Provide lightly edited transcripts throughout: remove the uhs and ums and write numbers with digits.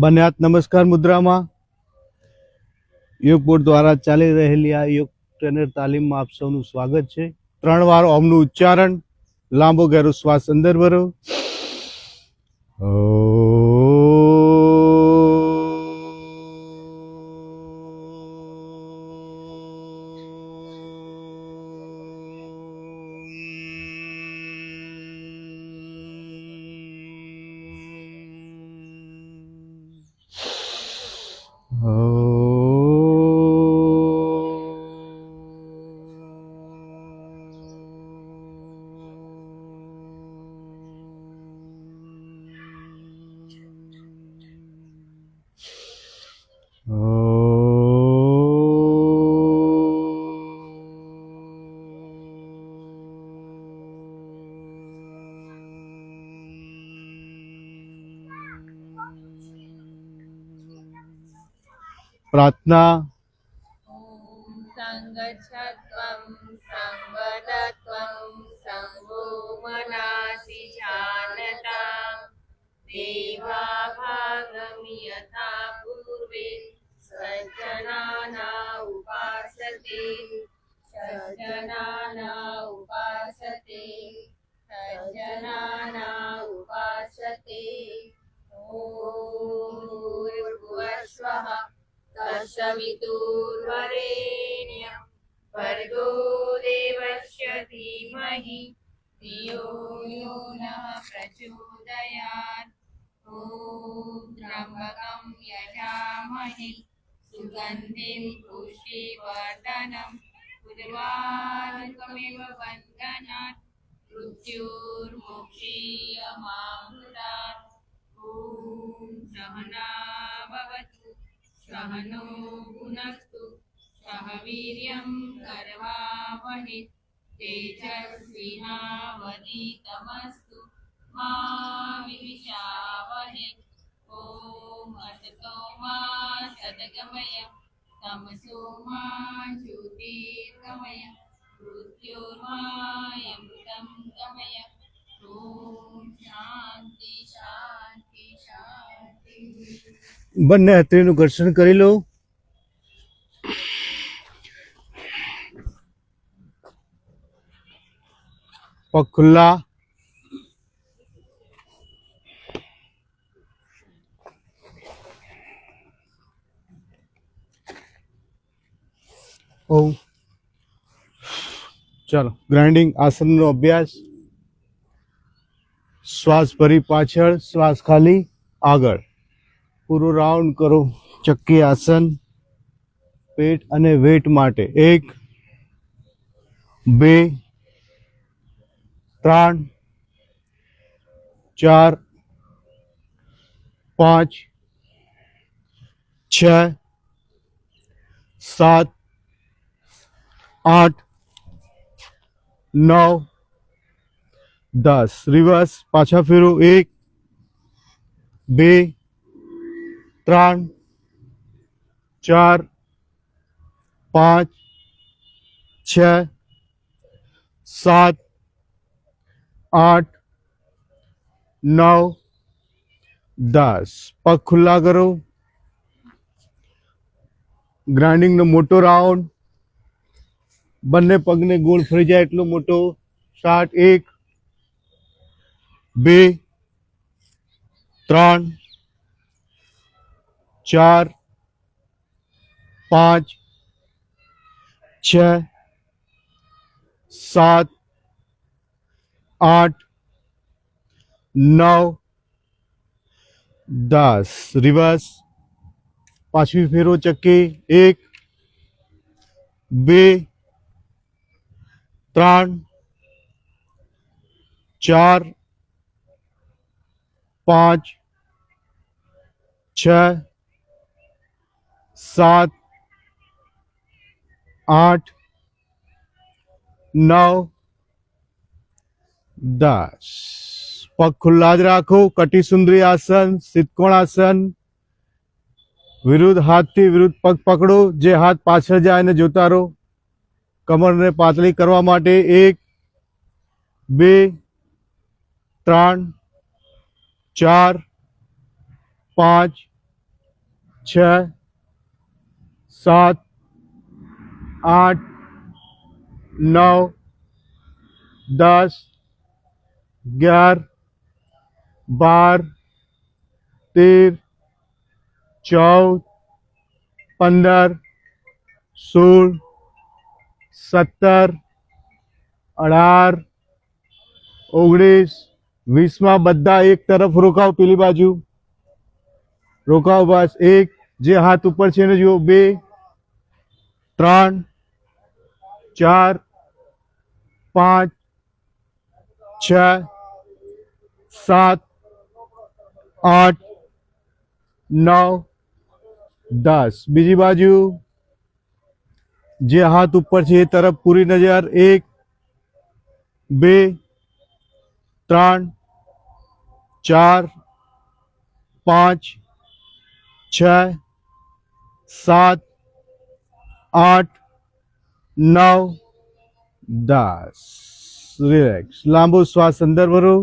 બંને હાથ નમસ્કાર મુદ્રામાં યોગ બોર્ડ દ્વારા ચાલી રહેલી આ યોગ ટ્રેનર તાલીમમાં આપ સૌનું સ્વાગત છે. 3 વાર ઓમનું ઉચ્ચારણ, લાંબો ગહેરો શ્વાસ અંદર ભરો. प्रार्थना संगच्छत्वं संवदत्वं संगो मनासि जानता देवाभागं यथा पूर्वे सज्जनाना उपासते सज्जनाना उपासते सज्जनाना उपासते ॐ भूर्भुवस्वः तत्सवितुर्वरेण्यं भर्गो देवस्य धीमहि धियो यो नः प्रचोदयात् ॐ त्र्यम्बकं यजामहे सुगन्धिं पुष्टिवर्धनं उर्वारुकमिव बन्धनात् मृत्युर्मुक्षीयमामृतात् ॐ सहना भवतु सहनो भुनस्तु सह वीर्यं करवावहै तेजस्विनावधीतमस्तु मा विद्विषावहै ॐ असतो मा सद्गमय तमसो मा ज्योतिर्गमय मृत्योर्मायमृतं गमय ॐ शान्ति शान्ति शान्ति. બંને હાથેનું ઘર્ષણ કરી લો. પગ ખુલ્લા. ચાલો ગ્રાઇન્ડિંગ આસનનો અભ્યાસ. શ્વાસ ભરી પાછળ, શ્વાસ ખાલી આગળ. પૂરો રાઉન્ડ કરો. ચક્કી આસન પેટ અને વેટ માટે 1 2 3 4 5 6 7 8 9 10. રિવર્સ પાછા ફેરો. 1 2 3 4 5 6 7 8 9 10. પગ ખુલ્લા કરો. ગ્રાઇન્ડિંગનો મોટો રાઉન્ડ. બંને પગને ગોળ ફરી જાય એટલો મોટો. સ્ટાર્ટ. 1 2 3 4 5 6 7 8 9 10. રિવર્સ પાછવી ફેરો ચક્કી. 1 2 3 4 5 6 7 8 9 10. પગ ખુલ્લા જ રાખો. કટી સુંદરી આસન, સિતકોણ આસન. વિરુદ્ધ હાથથી વિરુદ્ધ પગ પકડો. જે હાથ પાછળ જાય એને જોતા રહો. કમરને પાતળી કરવા માટે 1 2 3 4 5 छः, सात, आठ, 9, 10, 11, 12, 13, 14, 15, 16, 17, 18, 19, 20 બધા એક તરફ રોકાવ, પેલી બાજુ રોકાવ. બસ એક, જે હાથ ઉપર છે એને જુઓ. 2, 3, 4, 5, 6, 7, 8, 9, 10. બીજી બાજુ જે હાથ ઉપર છે એ તરફ પૂરી નજર. 1, 2, 3, 4, 5, 6, 7, 8, 9, 10. રિલેક્સ. લાંબો શ્વાસ અંદર ભરો,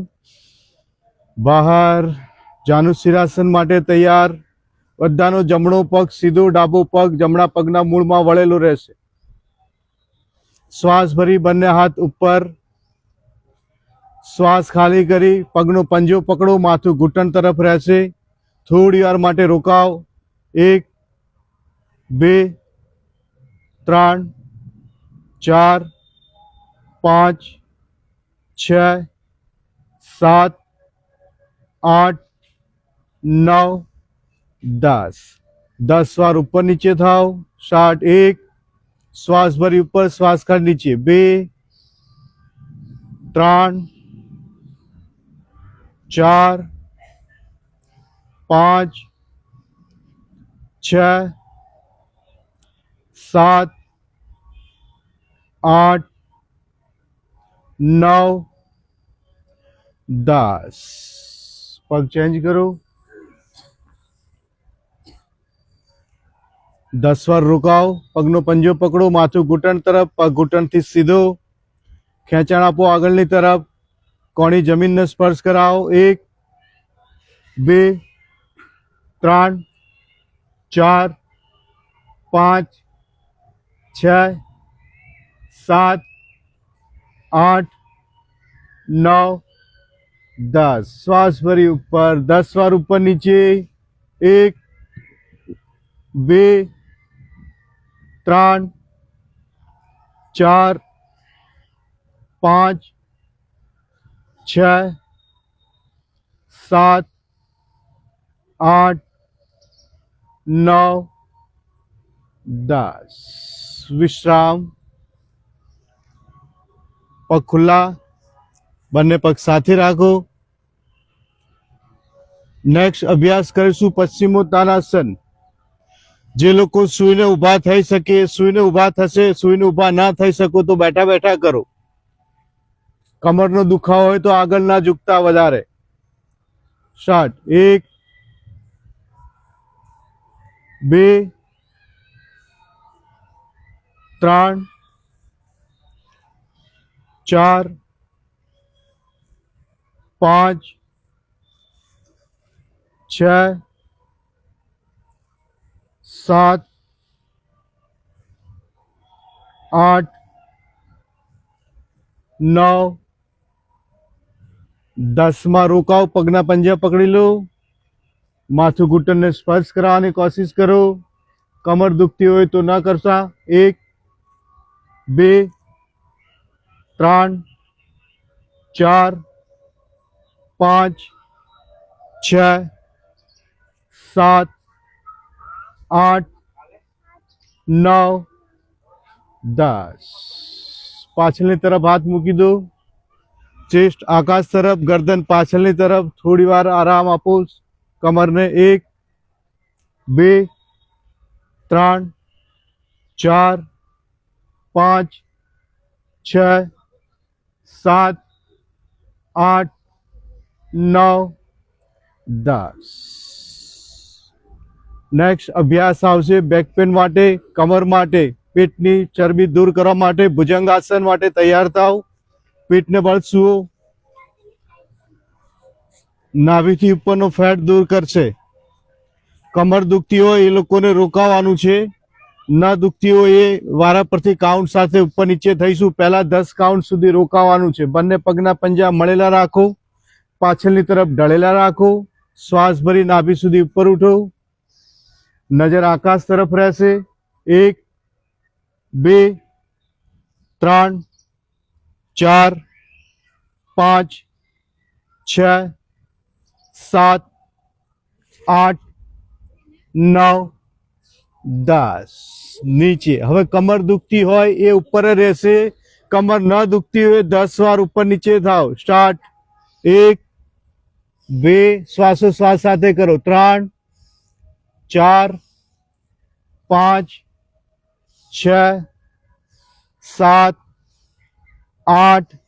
બહાર. જાનુ શિરાસન માટે તૈયાર. બધાનો જમણો પગ સીધો, ડાબો પગ જમણા પગના મૂળમાં વળેલો રહેશે. શ્વાસ ભરી બંને હાથ ઉપર. શ્વાસ ખાલી કરી પગનો પંજો પકડો, માથું ઘૂંટણ તરફ રહેશે. થોડી વાર માટે રોકાવ. 1, 2, 3, 4, 5, 6, 7, 8, 9, 10. 10 વાર ઉપર નીચે થાવ. સ્ટાર્ટ. 1, શ્વાસ ભરી ઉપર, શ્વાસ ખાલી નીચે. 2, 3, 4, 5, 6, 7, 8, 9, 10. પગ ચેન્જ કરો. 10 વાર રોકાવ. પગનો પંજો પકડો, માથું ઘૂંટણ તરફ, પગ ઘૂંટણથી સીધો. ખેંચાણ આપો આગળની તરફ. કોણી જમીનને સ્પર્શ કરાવો. 1, 2, 3, 4, 5, 6, 7, 8, 9, 10. શ્વાસ ભરી ઉપર. 10 વાર ઉપર નીચે. 1, 2, 3, 4, 5, 6, 7, 8, 9, 10. વિશ્રામ. પગ ખુલ્લા, બંને પગ સાથે રાખો. નેક્સ્ટ અભ્યાસ કરીશું પશ્ચિમોત્તાનાસન. જે લોકો સૂઈને ઊભા થઈ શકે, સૂઈને ઊભા થશે. સૂઈને ઊભા ના થઈ શકો તો બેઠા બેઠા કરો. કમરનો દુખાવો હોય તો આગળ ના ઝૂકતા વધારે. સ્ટાર્ટ. 1, 2, 3, 4, 5, 6, 7, 8, 9, 10 માં રોકાવ. પગના પંજા પકડી લો. માથું ઘૂંટણને સ્પર્શ કરાવવાની કોશિશ કરો. કમર દુખતી હોય તો ના કરતા. 1, 2, 3, 4, 5, 6, 7, 8, 9, 10. પાછળની તરફ હાથ મૂકી દો. ચેસ્ટ આકાશ તરફ, ગરદન પાછળની તરફ. થોડી વાર આરામ આપો કમરને. 1, 2, 3, 4, 5, 6, 7, 8, 9, 10. નેક્સ્ટ અભ્યાસ આવશે બેક પેન માટે, કમર માટે, પેટની ચરબી દૂર કરવા માટે. ભુજંગાસન માટે તૈયાર થાવ. પેટને બળ સુવો. નાભીથી ઉપરનો ફેટ દૂર કરશે. કમર દુખતી હોય એ લોકોને રોકાવાનું છે, ન દુખતી હોય એ વારા પરથી કાઉન્ટ સાથે ઉપર નીચે થઈશું. પહેલા 10 કાઉન્ટ સુધી રોકાવાનું છે. બંને પગના પંજા મળેલા રાખો, પાછળની તરફ ઢળેલા રાખો, શ્વાસ ભરી નાભી સુધી ઉપર ઉઠો, નજર આકાશ તરફ રહેશે. 1 2 3 4 5 6 7 8 9 10. નીચે. હવે કમર દુખતી હોય એ ઉપર જ રહેશે, કમર ન દુખતી હોય 10 વાર ઉપર નીચે થાવ. સ્ટાર્ટ. 1 2 શ્વાસોશ્વાસ સાથે કરો. 3 4 5 6 7 8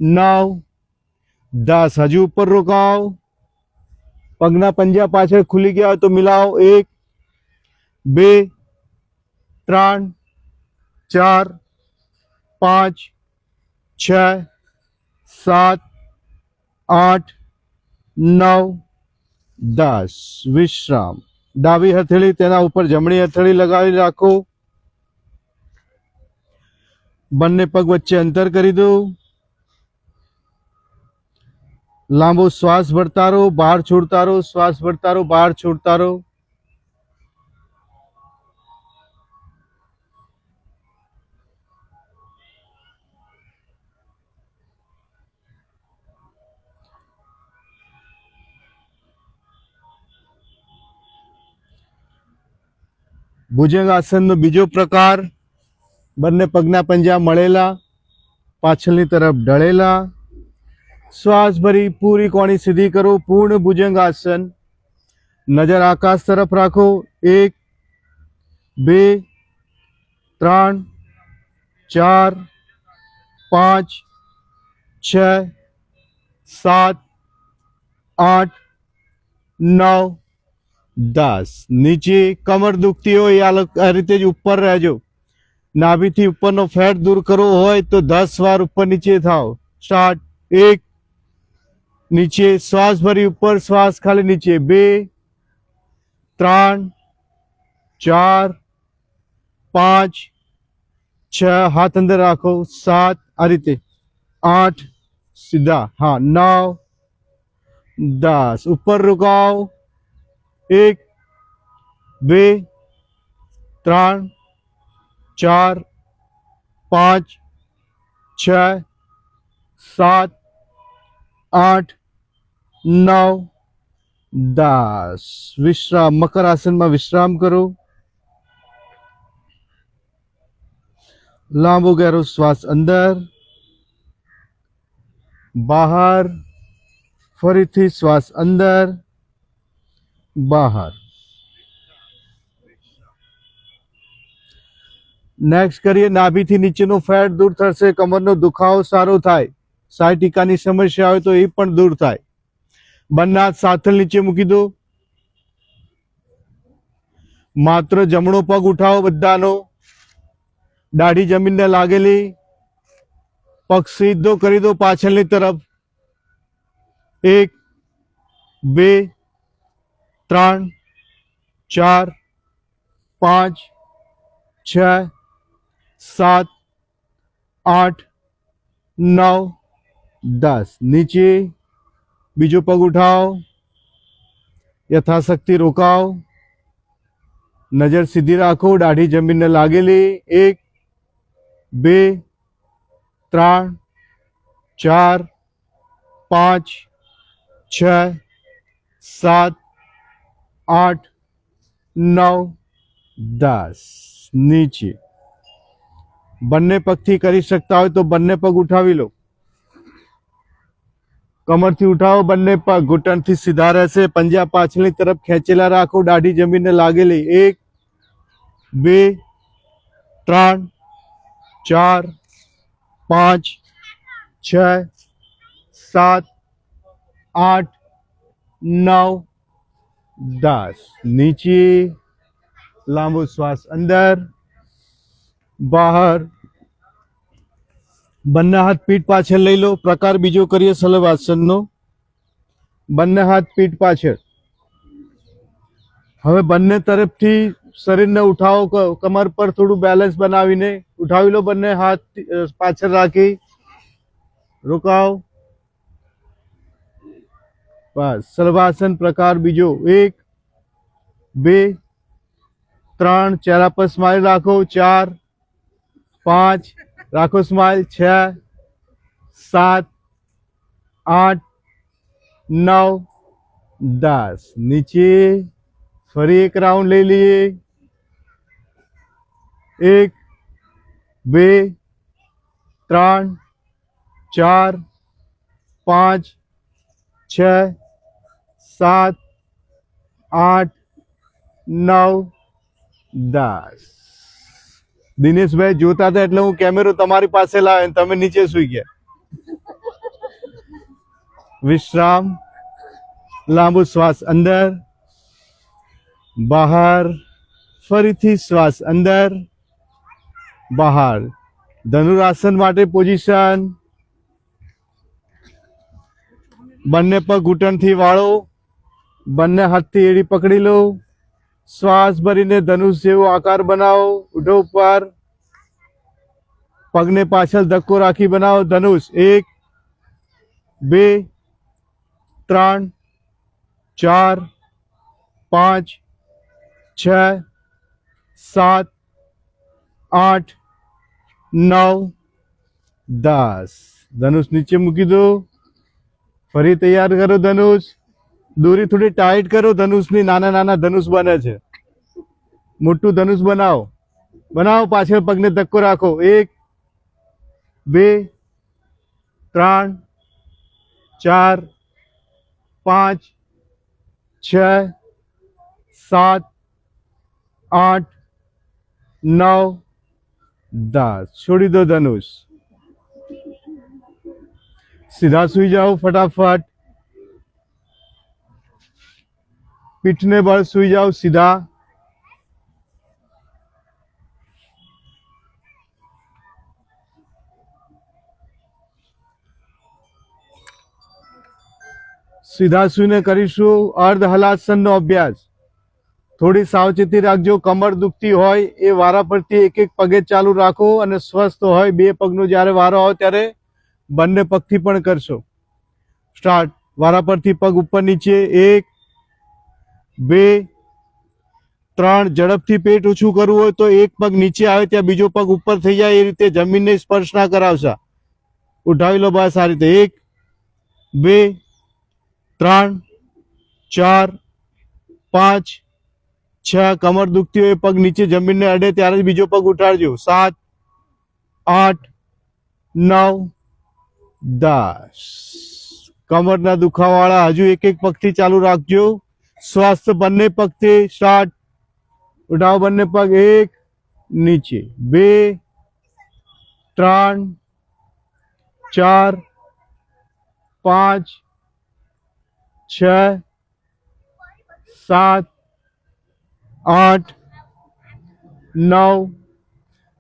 9 10. હજુ ઉપર રોકાવ. પગના પંજા પાછળ ખુલી ગયા હોય તો મિલાવો. 1 2 3 4 5 6 7 8 9 10. વિશ્રામ. ડાબી હથેળી તેના ઉપર જમણી હથેળી લગાવી રાખો. બંને પગ વચ્ચે અંતર કરી દો. લાંબો શ્વાસ ભરતા રહો, બહાર છોડતા રહો, શ્વાસ ભરતા રહો, બહાર છોડતા રહો. ભુજંગાસનનો બીજો પ્રકાર. બંને પગના પંજા મળેલા, પાછળની તરફ ઢળેલા, શ્વાસ ભરી પૂરી કોણી સીધી કરો. પૂર્ણ ભુજંગાસન. નજર આકાશ તરફ રાખો. 1 2 3 4 5 6 7 8 9 10. નીચે. કમર દુખતી હોય આ રીતે જ ઉપર રહેજો. નાભીથી ઉપરનો ફેટ દૂર કરવો હોય તો 10 વાર ઉપર નીચે થાવ. સ્ટાર્ટ. 1 નીચે. શ્વાસ ભરી ઉપર, શ્વાસ ખાલી નીચે. 2 3 4 5 6 હાથ અંદર રાખો. 7 આ રીતે. 8 સીધા. હા. 9 10. ઉપર રોકાવ. 1 2 3 4 5 6 7 8 9 10. વિશ્રામ. મકર આસનમાં વિશ્રામ કરો. લાંબો ગહેરો શ્વાસ અંદર, બહાર. ફરીથી શ્વાસ અંદર, બહાર. નેક્સ્ટ કરીએ. નાભીથી નીચેનો ફેટ દૂર થશે, કમરનો દુખાવો સારો થાય, સાયટિકાની સમસ્યા હોય તો એ પણ દૂર થાય. બંને હાથ સાથળ નીચે મૂકી દો. માત્ર જમણો પગ ઉઠાવો બધાનો. દાઢી જમીનને લાગેલી. પગ સીધો કરી દો પાછળની તરફ. 1 2 3 4 5 6 7 8 9 10. નીચે. બીજો પગ ઉઠાવો. યથાશક્તિ રોકાવ. નજર સીધી રાખો, દાઢી જમીનને લાગેલી. 1 2 3 4 5 6 7 8 9 10. નીચે. બંને પગથી કરી શકતા હોય તો બંને પગ ઉઠાવી લો. કમરથી ઉઠાવો બંને પગ. ઘૂંટણથી સીધા રહેશે. પંજા પાછળની તરફ ખેંચેલા રાખો, દાઢી જમીનને લાગેલી. 1 2 3 4 5 6 7 8 9 10. નીચે. લાંબો શ્વાસ અંદર, બહાર. બંને હાથ પીઠ પાછળ લઈ લો. પ્રકાર બીજો કરીએ શલભાસનનો. બંને હાથ પીઠ પાછળ. હવે બંને તરફથી શરીરને ઉઠાવો, કમર પર થોડું બેલેન્સ બનાવીને ઉઠાવી લો, બંને હાથ પાછળ રાખી રોકાવ. બસ. સર્વાસન પ્રકાર બીજો. 1 2 3, ચહેરા પર સ્માઇલ રાખો. 4 5 રાખો સ્માઇલ. 6 7 8 9 10. નીચે ફરી એક રાઉન્ડ લઈ લઈએ. 1 2 3 4 5 6 7 8 9 10. દિનેશભાઈ જોતા હતા એટલે હું કેમેરો તમારી પાસે લાવ્યો, તમે નીચે સુઈ ગયા. વિશ્રામ. લાંબુ શ્વાસ અંદર બહાર, ફરીથી શ્વાસ અંદર બહાર. ધનુરાસન માટે પોઝિશન. બંને પગ ઘૂંટણથી વાળો, બંને હાથથી એડી પકડી લો. શ્વાસ ભરીને ધનુષ જેવો આકાર બનાવો. ઉઠો ઉપર. પગને પાછળ ધક્કો રાખી બનાવો ધનુષ. 1 2 3 4 5 6 7 8 9 10. ધનુષ નીચે મૂકી દો. ફરી તૈયાર કરો ધનુષ. દોરી થોડી ટાઈટ કરો ધનુષની, નાના નાના ધનુષ બને છે. મોટું ધનુષ બનાવો. બનાવો. પાછળ પગને ધક્કો રાખો. 1 2 3 4 5 6 7 8 9 10. છોડી દો ધનુષ. સીધા સુઈ જાઓ ફટાફટ. પીઠને બળ સુઈ જાઓ સીધા. સીધા સુઈને કરીશું અર્ધ હલાસનનો અભ્યાસ. થોડી સાવચેતી રાખજો. કમર દુખતી હોય એ વારા પરથી એક એક પગે ચાલુ રાખો, અને સ્વસ્થ હોય બે પગનો જ્યારે વારો હોય ત્યારે બંને પગથી પણ કરશો. સ્ટાર્ટ. વારા પરથી પગ ઉપર નીચે. 1 2 3. ઝડપથી પેટ ઓછું કરવું હોય તો એક પગ નીચે આવે ત્યાં બીજો પગ ઉપર થઈ જાય એ રીતે જમીનને સ્પર્શ ના કરાવશા. ઉઠાવી લો બસ આ રીતે. 1 2 3 4 5 6. કમર દુખતી હોય પગ નીચે જમીનને અડે ત્યારે જ બીજો પગ ઉઠાડજો. 7 8 9 10. કમરના દુખાવાવાળા હજુ એક એક પગથી ચાલુ રાખજો. સ્વાસ્થ્ય બંને પગથી. સ્ટાર્ટ. ઉઠાવો બંને પગ. 1 નીચે. 2 3 4 5 6 7 8 9.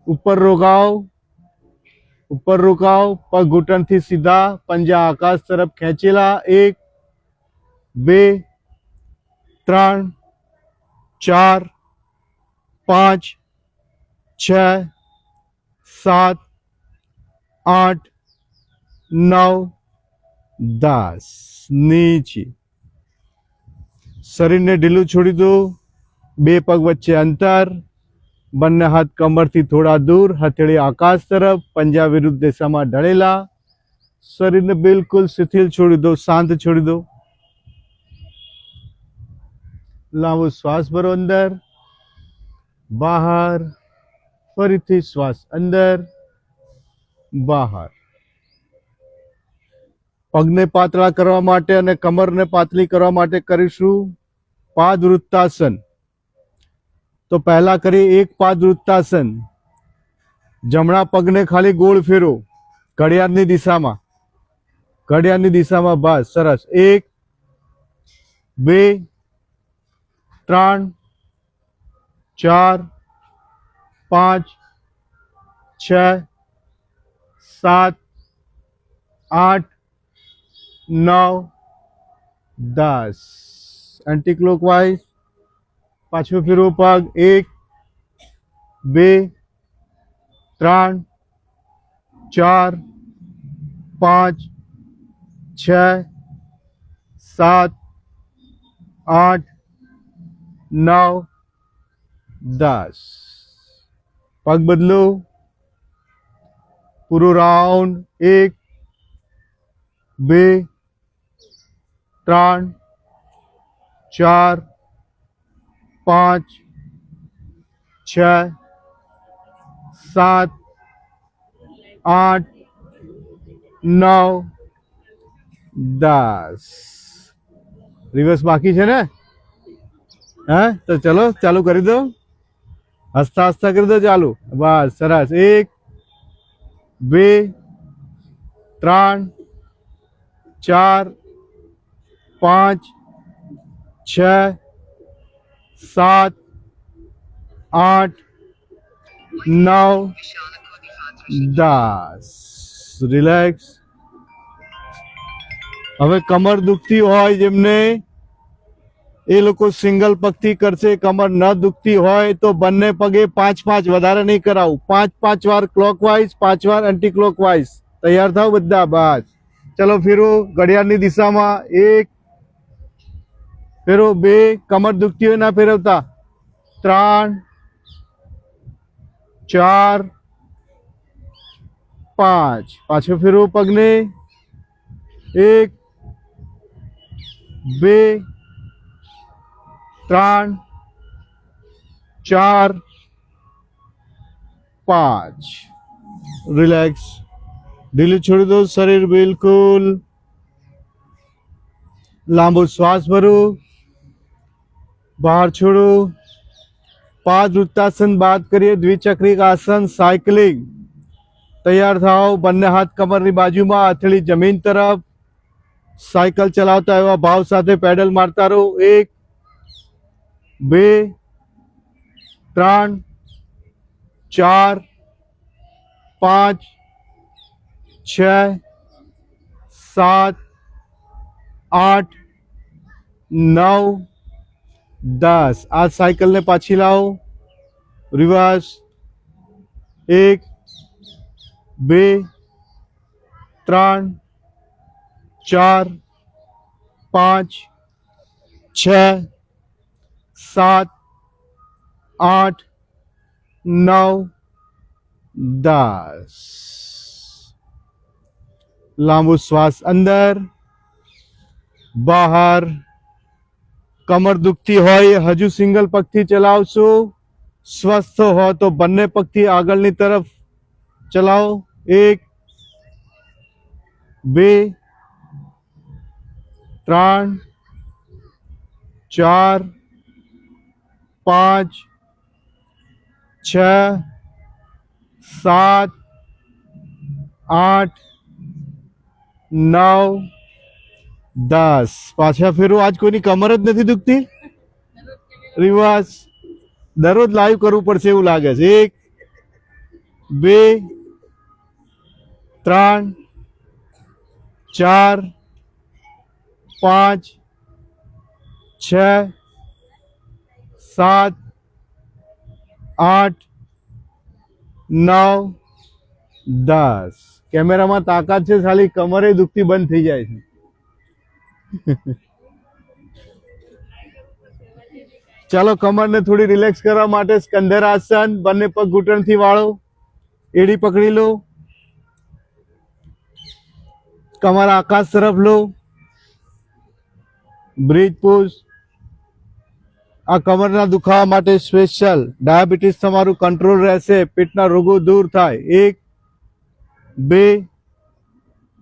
ઉપર રોકાઓ. ઉપર રોકાઓ. પગ ઘૂંટણથી સીધા, પંજા આકાશ તરફ ખેંચેલા. 1 2 3 4 5 6 7 8 9 10. નીચે. શરીરને ઢીલું છોડી દો. બે પગ વચ્ચે અંતર. બંને હાથ કમરથી થોડા દૂર, હથેળી આકાશ તરફ, પંજા વિરુદ્ધ દિશામાં ઢળેલા. શરીરને બિલકુલ શિથિલ છોડી દો, શાંત છોડી દો. લાંબો શ્વાસ ભરો અંદર બહાર. ફરીથી શ્વાસ અંદર બહાર. પગને પાતળા કરવા માટે અને કમરને પાતળી કરવા માટે કરીશું પાદવૃત્તાસન. તો પહેલા કરી એક પાદવૃત્તાસન. જમણા પગને ખાલી ગોળ ફેરો ઘડિયાળની દિશામાં. ઘડિયાળની દિશામાં. બસ સરસ. 1 2 3 4 5 6 7 8 9 10. Anti clockwise. પાછું ફેરવો પગ 1 2 3 4 5 6 7 8 9 10 પગ બદલો પૂરો રાઉન્ડ 1 2 3 4 5 6 7 8 9 10 રિવર્સ બાકી છે ને હા તો ચલો ચાલુ કરી દો હસતા હસતા કરી દો ચાલુ બસ સરસ 1 2 3 4 5 6 7 8 9 10 રિલેક્સ હવે કમર દુખતી હોય જેમને એ લોકો સિંગલ પગથી કરશે કમર ન દુખતી હોય તો બંને પગે 5-5 વધારે નહીં કરાવું 5-5 વાર ક્લોકવાઇઝ 5 વાર એન્ટી ક્લોકવાઇઝ તૈયાર થાવ બધા બસ ચલો ફેરો ઘડિયાળની દિશામાં 1 ફેરો 2 કમર દુખતી હોય ના ફેરવતા 3 4 5 પાછો ફેરવો પગને 1 2 3 4 5 રિલેક્સ ઢીલું છોડી દો શરીર બિલકુલ લાંબો શ્વાસ ભરો બહાર છોડો पाद वृत्तासन बात करिए द्विचक्रिक आसन साइकिलिंग तैयार થાઓ બંને હાથ કમરની બાજુમાં હથેળી જમીન તરફ સાયકલ ચલાવતા એવા ભાવ સાથે પેડલ મારતા રહો 1 2 3 4 5 6 7 8 9 10 આ સાયકલને પાછી લાવો રિવર્સ 1 2 3 4 5 6 7 8 9 10 લાંબો શ્વાસ અંદર બહાર કમર દુખતી હોય હજુ સિંગલ પગથી ચલાવશો સ્વસ્થ હો તો બંને પગથી આગળની તરફ ચલાવો 1 2 3 4 5 6 7 8 9 10 પાછા ફેરો આજ કોઈની કમર જ નથી દુખતી રિવાજ દરરોજ લાઈવ કરવું પડશે એવું લાગે છે 1 2 3 4 5 6 7 8 9 10 કેમેરામાં તાકાત છે ખાલી કમરે દુખતી બંધ થઈ જાય છે ચાલો કમરને થોડી રિલેક્સ કરવા માટે સ્કંધરાસન બંને પગ ઘૂંટણથી વાળો એડી પકડી લો કમર આકાશ તરફ લો બ્રીથ પુશ આ કમરના દુખાવા માટે સ્પેશિયલ ડાયાબિટીસ તમારું કંટ્રોલ રહેશે પેટના રોગો દૂર થાય 1 2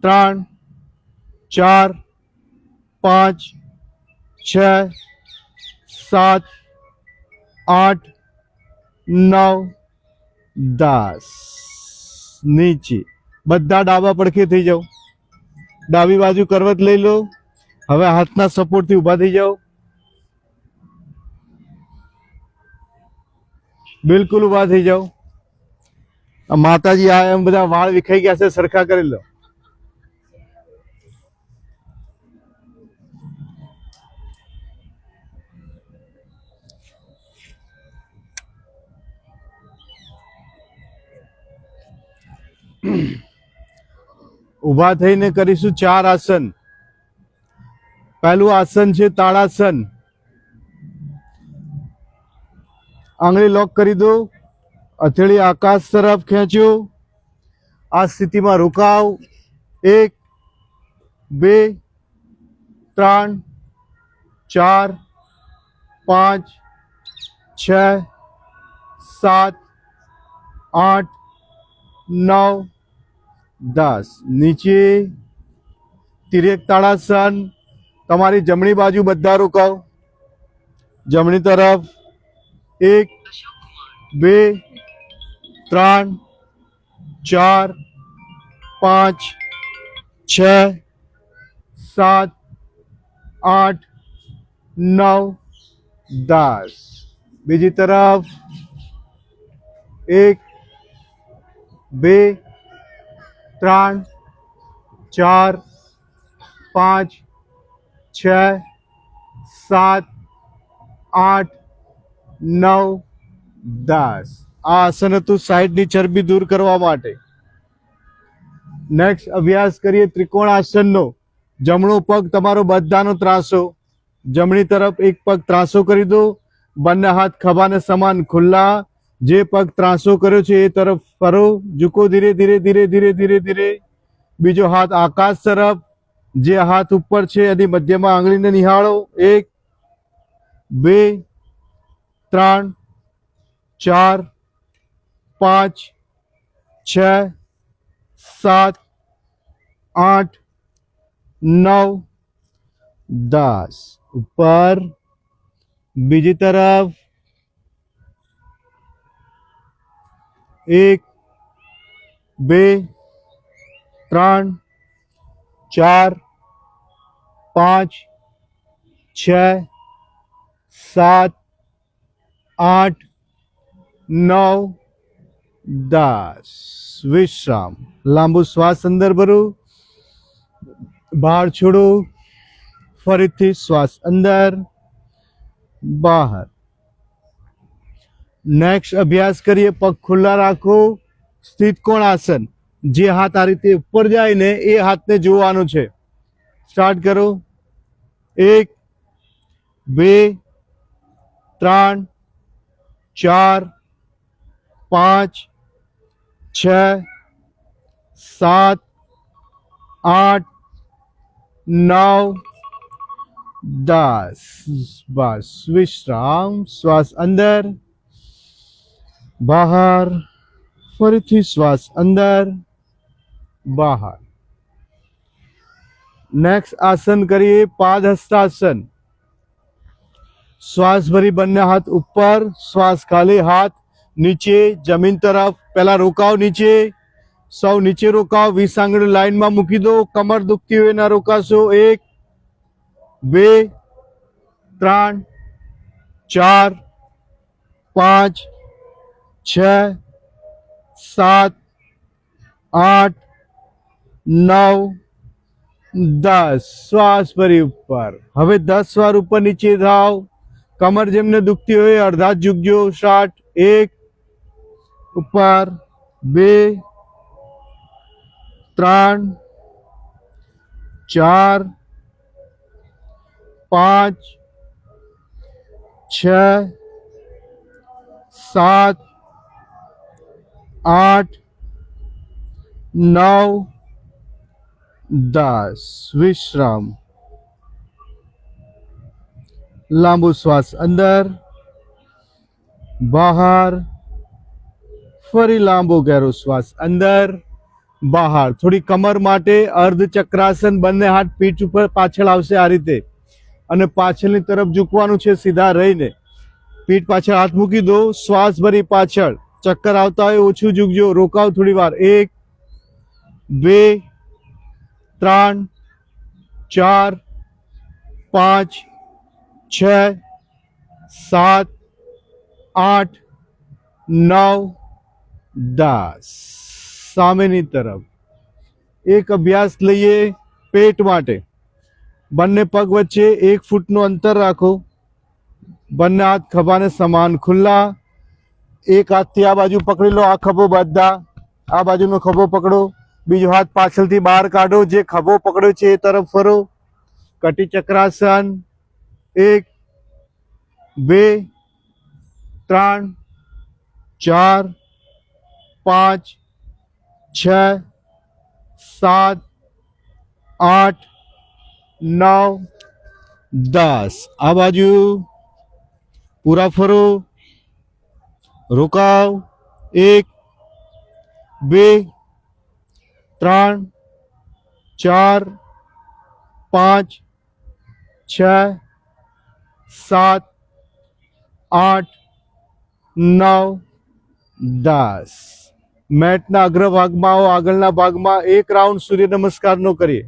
3 4 5 6 7 8 9 10 નીચે બધા ડાબા પડખે થઈ જાઓ ડાબી બાજુ કરવત લઈ લો હવે હાથના સપોર્ટથી ઊભા થઈ જાઓ બિલકુલ ઊભા થઈ જાઓ માતાજી આ એમ બધા વાળ વિખાઈ ગયા છે સરખા કરી લો ઊભા થઈને કરીશું 4 આસન. પહેલું આસન છે તાળાસન. આંગળી લોક કરી દો, હથેળી આકાશ તરફ ખેંચો. આ સ્થિતિમાં રોકાવ. 1 2 3 4 5 6 7 8 9 10. નીચે તિર્યક તાળાસન. તમારી જમણી બાજુ બધા રોકાવ. જમણી તરફ 1 2 3 4 5 6 7 8 9 10. બીજી તરફ 1 2 3 4 5 6 7 8 9 10. આ આસન હતું સાઈડની ચરબી દૂર કરવા માટે. નેક્સ્ટ અભ્યાસ કરીએ ત્રિકોણ આસનનો. જમણો પગ તમારો બધાનો ત્રાસો. જમણી તરફ એક પગ ત્રાસો કરી દો. બંને હાથ ખભાને સમાન ખુલ્લા. જે પગ ત્રાસો કર્યો છે એ તરફ ફરો. ઝુકો ધીરે ધીરે ધીરે ધીરે ધીરે ધીરે. બીજો હાથ આકાશ તરફ. જે હાથ ઉપર છે એની મધ્યમાં આંગળીને નિહાળો. 1 2 3 4 5 6 7 8 9 10. ઉપર. બીજી તરફ 1 2 3 4 5 6 7 8 9 10. વિશ્રામ. લાંબુ શ્વાસ અંદર ભરો, બહાર છોડો. ફરીથી શ્વાસ અંદર બહાર. નેક્સ્ટ અભ્યાસ કરીએ પગ ખુલ્લા રાખો. સ્થિત કોણ આસન. જે હાથ આ રીતે ઉપર જાય ને એ હાથને જોવાનું છે. સ્ટાર્ટ કરો. 1 2 3 4 5 6 7 8 9 10. બસ. વિશ્રામ. શ્વાસ અંદર બહાર. ફરીથી શ્વાસ અંદર બહાર. નેક્સ્ટ આસન કરીએ પાદહસ્તાસન. શ્વાસ ભરી બંને હાથ ઉપર, શ્વાસ ખાલી હાથ નીચે જમીન તરફ. પહેલા રોકાવ નીચે. સૌ નીચે રોકાવ. 20 આંગળી લાઈનમાં મૂકી દો. કમર દુખતી હોય ના રોકાશો. 1 2 3 4 5 6 7 8 9 10. શ્વાસ ભરી ઉપર. હવે 10 વાર ઉપર નીચે થાવ. કમર જેમને દુખતી હોય અડધા જ ઝૂકજો. સ્ટાર્ટ. 1 ઉપર 2 3 4 5 6 7 8 9 10. વિશ્રામ. લાંબુ શ્વાસ અંદર બહાર. ફરી લાંબો ગહેરો શ્વાસ અંદર બહાર. થોડી કમર માટે અર્ધ ચક્રાસન. બંને હાથ પીઠ ઉપર પાછળ આવશે આ રીતે અને પાછળની તરફ ઝૂકવાનું છે સીધા રહીને. પીઠ પાછળ હાથ મૂકી દો. શ્વાસ ભરી પાછળ. ચક્કર આવતા હોય ઓછું ઝૂકજો. રોકાવ થોડી વાર. 1 2 3 4 5 6 7 8 9 10. સામેની તરફ. એક અભ્યાસ લઈએ પેટ માટે. બંને પગ વચ્ચે 1 ફૂટનું અંતર રાખો. બંને હાથ ખભાને સમાન ખુલ્લા. એક હાથથી આ બાજુ પકડી લો. આ ખભો બધા. આ બાજુનો ખભો પકડો, બીજો હાથ પાછળથી બહાર કાઢો, જે ખભો પકડ્યો છે એ તરફ ફરો. કટી ચક્રાસન. 1 2 3 4 5 6 7 8 9 10. આ બાજુ પૂરા ફરો, રોકાવ. 1 2 3 4 5 6 7 8 9 10. મેટના અગ્રભાગમાં આવો, આગળના ભાગમાં એક રાઉન્ડ સૂર્ય નમસ્કારનો કરીએ.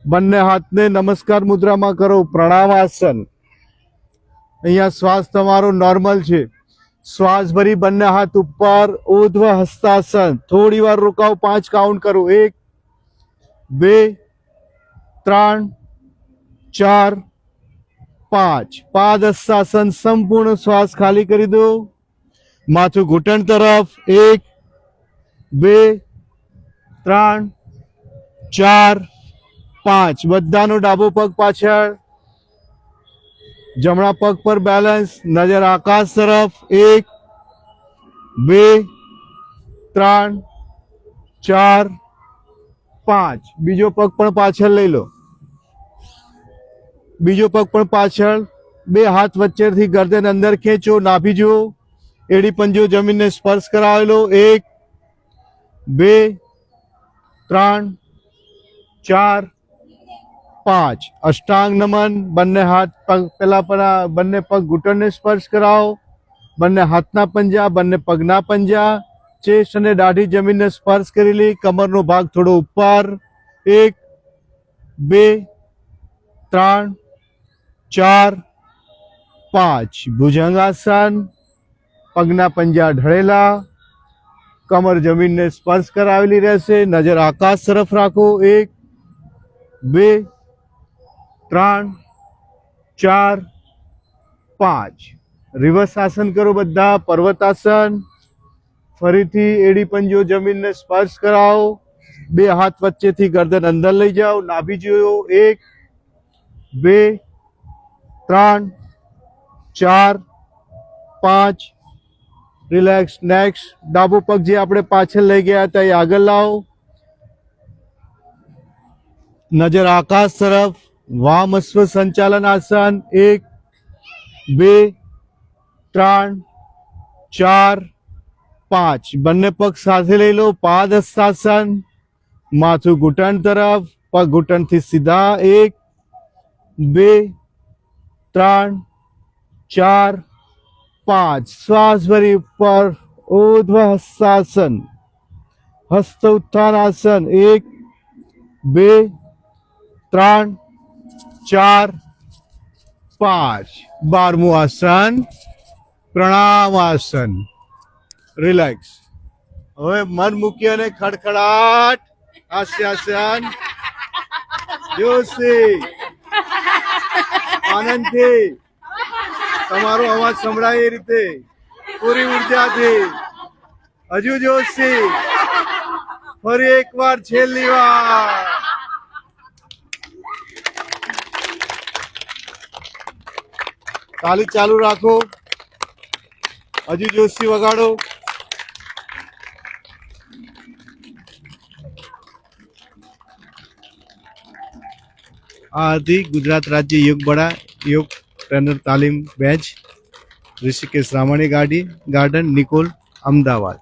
બંને હાથને નમસ્કાર મુદ્રામાં કરો. પ્રણામ આસન. અહીંયા શ્વાસ તમારો નોર્મલ છે. શ્વાસ ભરી બંને હાથ ઉપર. ઉર્ધ્વ હસ્તાસન. થોડી વાર રોકાવ, 5 કાઉન્ટ કરો. 1 2 3 4 5. પાદ હસ્તાસન. સંપૂર્ણ શ્વાસ ખાલી કરી દો. માથું ઘૂંટણ તરફ. 1 2 3 4 5. બધાનો ડાબો પગ પાછળ, જમણા પગ પર બેલેન્સ. નજર આકાશ તરફ. 1 2 3 4 5. બીજો પગ પણ પાછળ લઈ લો. બીજો પગ પણ પાછળ. બે હાથ વચ્ચેથી ગરદન અંદર ખેંચો. નાભી જુઓ, એડી પંજો જમીનને સ્પર્શ કરાવેલો. 1 2 3 4 5. અષ્ટાંગ નમન. બંને હાથ પગ પેલા પર બંને પગ ઘૂંટણને સ્પર્શ કરાવો. બંને હાથના પંજા, બંને પગના પંજા. ચેસ્ટ અને દાઢી જમીનને સ્પર્શ કરી લે. કમરનો ભાગ થોડો ઉપર. 1 2 3 4 5. ભુજંગાસન. પગના પંજા ઢળેલા, કમર જમીનને સ્પર્શ કરાવેલી રહેશે. નજર આકાશ તરફ રાખો. 1 2 3 4 5. રિવર્સ આસન કરો બધા. પર્વતાસન. ફરીથી એડી પંજો જમીનને સ્પર્શ કરાવો. બે હાથ વચ્ચેથી ગરદન અંદર લઈ જાઓ. નાભી જોયો. 1 2 3 4 5. રિલેક્સ. નેક્સ્ટ. ડાબો પગ જે આપણે પાછળ લઈ ગયા હતા એ આગળ લાવો. નજર આકાશ તરફ. વામ અશ્વ સંચાલન આસન. 1 2 3 4 5. બંને પગ સાથે લઈ લો. પાદ હસ્તાસન. માથું ઘૂંટણ તરફ, પગ ઘૂંટણથી સીધા. 1 2 3 4 5. શ્વાસ ભરી ઉપર. ઉર્ધ્વ હસ્તાસન. હસ્ત ઉત્થાન આસન. 1 2 3 4 5. 12મું આસન પ્રણામ આસન. રિલેક્સ. હવે મન મૂકી અને ખડખડાટ હાસ્યાસન. જોશી આનંદથી તમારો અવાજ સંભળાય એ રીતે પૂરી ઉર્જાથી. હજુ જોશી. ફરી એકવાર, છેલ્લી વાર. તાલી ચાલુ રાખો. હજુ જોશી વગાડો. આ હતી ગુજરાત રાજ્ય યોગ બળા યોગ ટ્રેનર તાલીમ બેચ, ઋષિકેશ રામાણી ગાર્ડન, નિકોલ, અમદાવાદ.